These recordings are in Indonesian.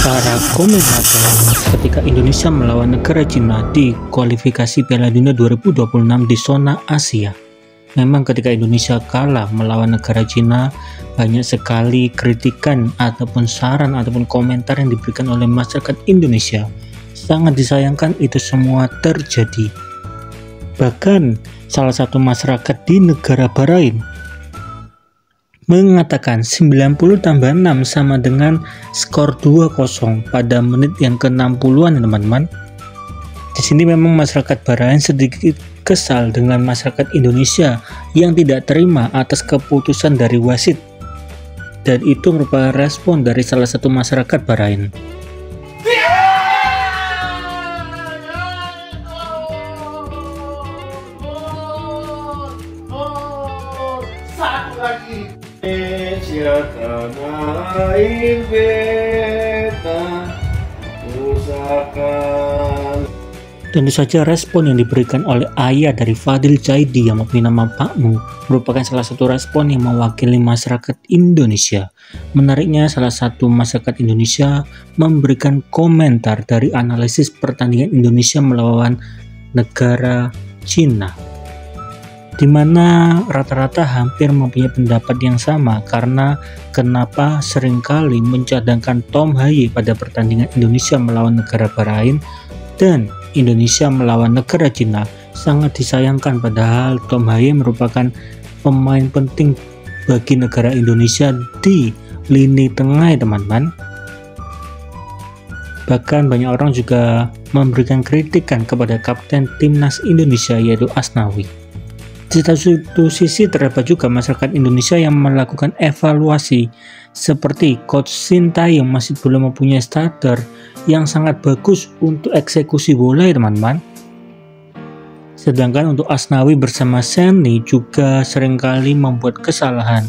Para komentator ketika Indonesia melawan negara Cina di kualifikasi Piala Dunia 2026 di zona Asia. Memang ketika Indonesia kalah melawan negara Cina, banyak sekali kritikan ataupun saran ataupun komentar yang diberikan oleh masyarakat Indonesia. Sangat disayangkan itu semua terjadi. Bahkan salah satu masyarakat di negara Bahrain mengatakan 90 tambah 6 sama dengan skor 2-0 pada menit yang ke-60-an teman-teman. Di sini memang masyarakat Bahrain sedikit kesal dengan masyarakat Indonesia yang tidak terima atas keputusan dari wasit. Dan itu merupakan respon dari salah satu masyarakat Bahrain. Satu lagi. Indonesia tanah air beta usahakan. Tentu saja respon yang diberikan oleh ayah dari Fadil Zaidi yang mempunyai nama Pakmu merupakan salah satu respon yang mewakili masyarakat Indonesia. Menariknya, salah satu masyarakat Indonesia memberikan komentar dari analisis pertandingan Indonesia melawan negara Cina, di mana rata-rata hampir mempunyai pendapat yang sama karena kenapa seringkali mencadangkan Tom Haye pada pertandingan Indonesia melawan negara Bahrain dan Indonesia melawan negara Cina. Sangat disayangkan, padahal Tom Haye merupakan pemain penting bagi negara Indonesia di lini tengah teman-teman. Bahkan banyak orang juga memberikan kritikan kepada kapten timnas Indonesia yaitu Asnawi. Di satu sisi terdapat juga masyarakat Indonesia yang melakukan evaluasi seperti Coach Sintayong masih belum mempunyai starter yang sangat bagus untuk eksekusi bola ya teman-teman. Sedangkan untuk Asnawi bersama Seni juga seringkali membuat kesalahan.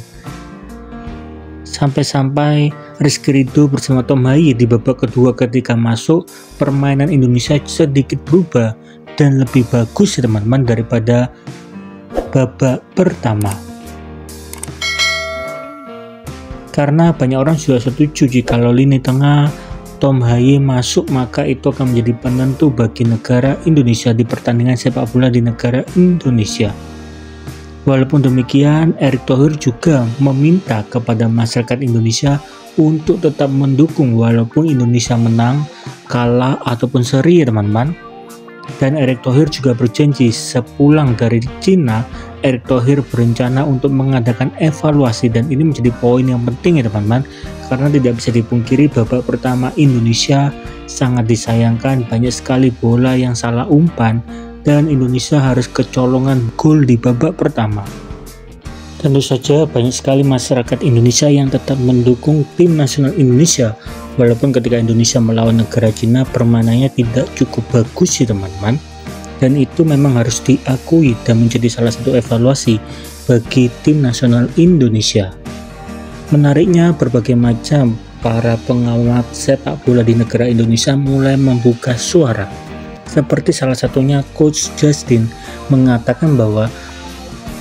Sampai-sampai Rizky Ridho bersama Tom Haye di babak kedua ketika masuk, permainan Indonesia sedikit berubah dan lebih bagus ya teman-teman daripada babak pertama. Karena banyak orang juga setuju jika lini tengah Tom Haye masuk, maka itu akan menjadi penentu bagi negara Indonesia di pertandingan sepak bola di negara Indonesia. Walaupun demikian, Erick Thohir juga meminta kepada masyarakat Indonesia untuk tetap mendukung walaupun Indonesia menang, kalah ataupun seri ya teman-teman. Dan Erick Thohir juga berjanji sepulang dari Cina, Erick Thohir berencana untuk mengadakan evaluasi, dan ini menjadi poin yang penting ya teman-teman, karena tidak bisa dipungkiri babak pertama Indonesia sangat disayangkan, banyak sekali bola yang salah umpan dan Indonesia harus kecolongan gol di babak pertama. Tentu saja banyak sekali masyarakat Indonesia yang tetap mendukung tim nasional Indonesia walaupun ketika Indonesia melawan negara Cina permainannya tidak cukup bagus ya teman-teman, dan itu memang harus diakui dan menjadi salah satu evaluasi bagi tim nasional Indonesia. Menariknya, berbagai macam para pengamat sepak bola di negara Indonesia mulai membuka suara, seperti salah satunya Coach Justin mengatakan bahwa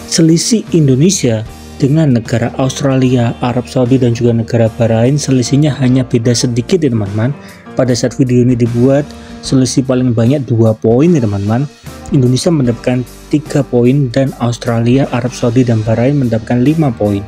selisih Indonesia dengan negara Australia, Arab Saudi dan juga negara Bahrain selisihnya hanya beda sedikit ya teman-teman. Pada saat video ini dibuat, selisih paling banyak 2 poin ya teman-teman. Indonesia mendapatkan 3 poin dan Australia, Arab Saudi dan Bahrain mendapatkan 5 poin.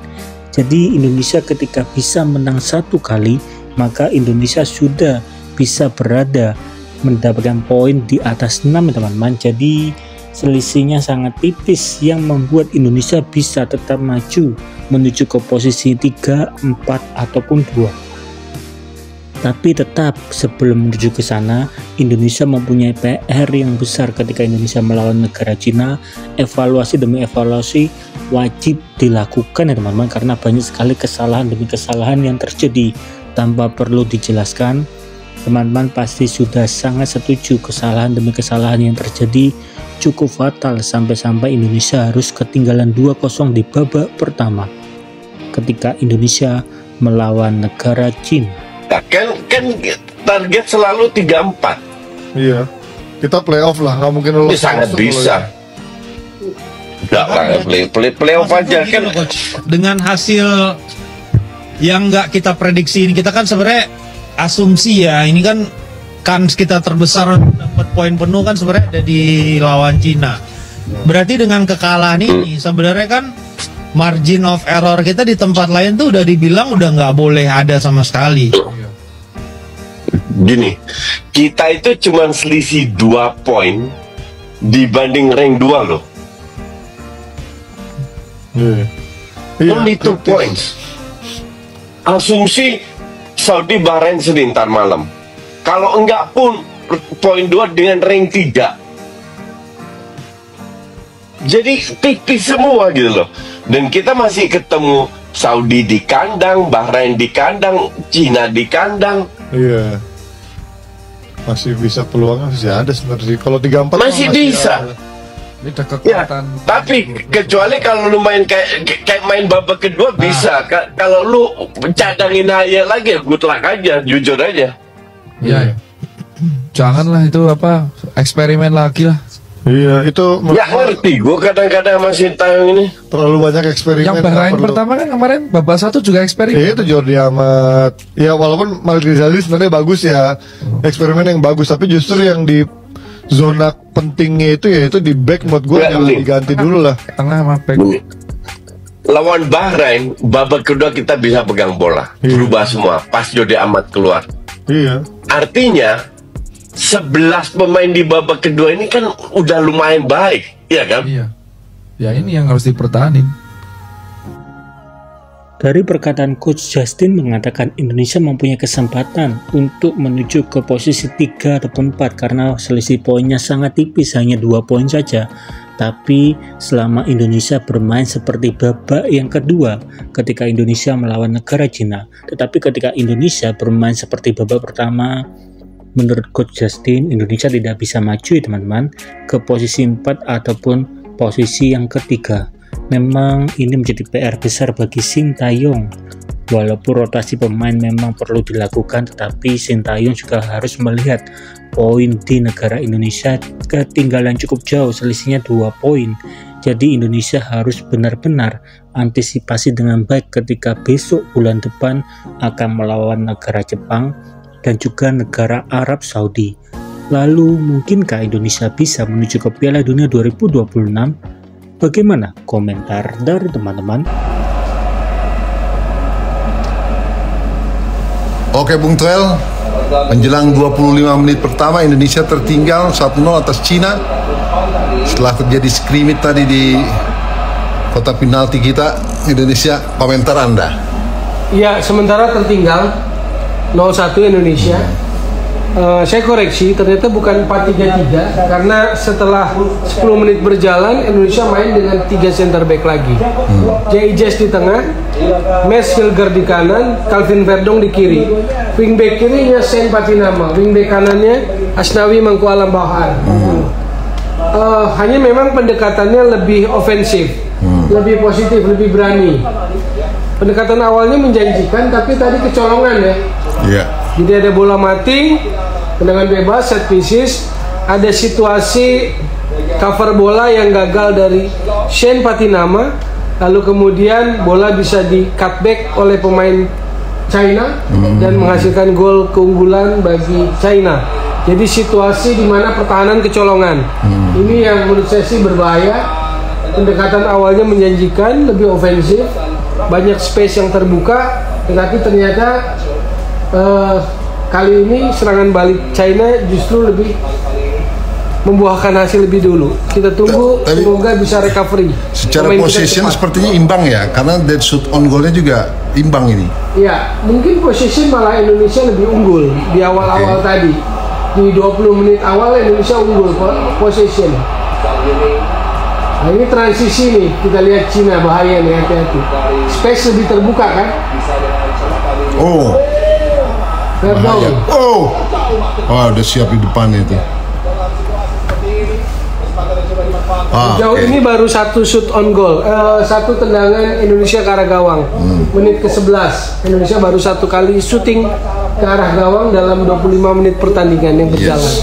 Jadi Indonesia ketika bisa menang 1 kali, maka Indonesia sudah bisa berada mendapatkan poin di atas 6 ya teman-teman. Jadi selisihnya sangat tipis yang membuat Indonesia bisa tetap maju menuju ke posisi 3, 4 ataupun 2. Tapi tetap sebelum menuju ke sana, Indonesia mempunyai PR yang besar ketika Indonesia melawan negara Cina. Evaluasi demi evaluasi wajib dilakukan ya teman-teman, karena banyak sekali kesalahan demi kesalahan yang terjadi. Tanpa perlu dijelaskan, teman-teman pasti sudah sangat setuju kesalahan demi kesalahan yang terjadi cukup fatal sampai-sampai Indonesia harus ketinggalan 2-0 di babak pertama ketika Indonesia melawan negara Cina. Kan target selalu 3-4. Iya, kita playoff lah, nggak mungkin lolos. Sangat bisa. Enggak lah, playoff aja kan. Dengan hasil yang nggak kita prediksi ini, kita kan sebenarnya asumsi ya, ini kan kans kita terbesar dapat poin penuh kan sebenarnya ada di lawan Cina. Berarti dengan kekalahan ini sebenarnya kan margin of error kita di tempat lain tuh udah dibilang udah nggak boleh ada sama sekali. Gini, kita itu cuma selisih 2 poin dibanding rank 2 loh. Only 2 points. Asumsi Saudi Bahrain Senin ntar malam. Kalau enggak pun poin 2 dengan rank 3. Jadi tipis semua gitu loh. Dan kita masih ketemu Saudi di kandang, Bahrain di kandang, Cina di kandang. Iya. Masih bisa peluangnya masih ada sebenarnya. Kalau 3-4 masih bisa. Ini ada Ya, kekuatan. tapi kecuali kalau lu main kayak main babak kedua bisa. Kalau lu cadangin aja lagi, good luck aja, jujur aja. Ya. Janganlah itu apa eksperimen lagi lah. Iya, itu Ya ngerti, gue kadang-kadang masih tayang ini. terlalu banyak eksperimen. Yang nggak Bahrain perlu. pertama kan kemarin babak 1 juga eksperimen. Iya, itu Jordi Amat. Ya walaupun Malik Rizaldi sebenarnya bagus ya, eksperimen yang bagus. Tapi justru yang di zona pentingnya itu ya itu di back menurut gue Ya, jangan ini. diganti dulu lah. Tengah sama back. Lawan Bahrain, babak kedua kita bisa pegang bola, berubah semua. Pas Jordi Amat keluar. Iya. Artinya 11 pemain di babak kedua ini kan udah lumayan baik, ya kan? Iya. Ya ini yang harus dipertahanin. Dari perkataan Coach Justin mengatakan Indonesia mempunyai kesempatan untuk menuju ke posisi 3 ataupun 4 karena selisih poinnya sangat tipis, hanya 2 poin saja. Tapi selama Indonesia bermain seperti babak yang kedua ketika Indonesia melawan negara Cina, tetapi ketika Indonesia bermain seperti babak pertama, menurut Coach Justin Indonesia tidak bisa maju ya teman-teman ke posisi 4 ataupun posisi yang ketiga. Memang ini menjadi PR besar bagi Sintayong. Walaupun rotasi pemain memang perlu dilakukan, tetapi Sintayong juga harus melihat poin di negara Indonesia ketinggalan cukup jauh, selisihnya 2 poin. Jadi Indonesia harus benar-benar antisipasi dengan baik ketika besok bulan depan akan melawan negara Jepang dan juga negara Arab Saudi. Lalu mungkinkah Indonesia bisa menuju ke Piala Dunia 2026? Bagaimana komentar dari teman-teman? Oke Bung Trel, menjelang 25 menit pertama Indonesia tertinggal 1-0 atas Cina. Setelah terjadi skrimmage tadi di kotak penalti kita, Indonesia, komentar Anda? Ya, sementara tertinggal 0-1 Indonesia. Saya koreksi, ternyata bukan 4-3-3 karena setelah 10 menit berjalan Indonesia main dengan 3 center back lagi. J.I.J.S di tengah, Mes Hilger di kanan, Calvin Verdong di kiri. Wingback kirinya Sen Patinama, wingback kanannya Asnawi Mangku Alam Bahar. Hanya memang pendekatannya lebih ofensif, lebih positif, lebih berani. Pendekatan awalnya menjanjikan, tapi tadi kecolongan ya. Iya. Jadi ada bola mati, tendangan bebas, set pieces, ada situasi cover bola yang gagal dari Shen Patinama, lalu kemudian bola bisa di cutback oleh pemain China dan menghasilkan gol keunggulan bagi China. Jadi situasi di mana pertahanan kecolongan. Ini yang menurut saya sih berbahaya. Pendekatan awalnya menjanjikan, lebih ofensif, banyak space yang terbuka, tetapi ternyata kali ini serangan balik China justru lebih membuahkan hasil lebih dulu. Kita tunggu, semoga bisa recovery. Secara Pemain kita position cepat. sepertinya imbang ya, karena dead shoot on goalnya juga imbang ini. Ya, mungkin position malah Indonesia lebih unggul di awal-awal tadi. Di 20 menit awal Indonesia unggul position. Nah ini transisi nih, kita lihat Cina bahaya nih, hati-hati. Space lebih terbuka kan? Oh, Verdong. bahaya. Oh, wah udah siap di depan itu. Jauh oke. ini baru 1 shoot on goal, 1 tendangan Indonesia ke arah gawang. Menit ke-11 Indonesia baru 1 kali shooting ke arah gawang dalam 25 menit pertandingan yang berjalan.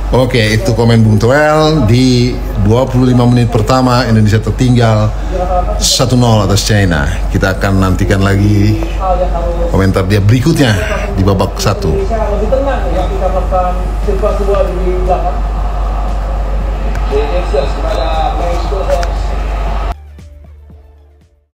Oke, itu komen Bung Toel. Di 25 menit pertama Indonesia tertinggal 1-0 atas China. Kita akan nantikan lagi komentar dia berikutnya di babak 1. Lebih tenang ya dikarenakan situasi bola di belakang.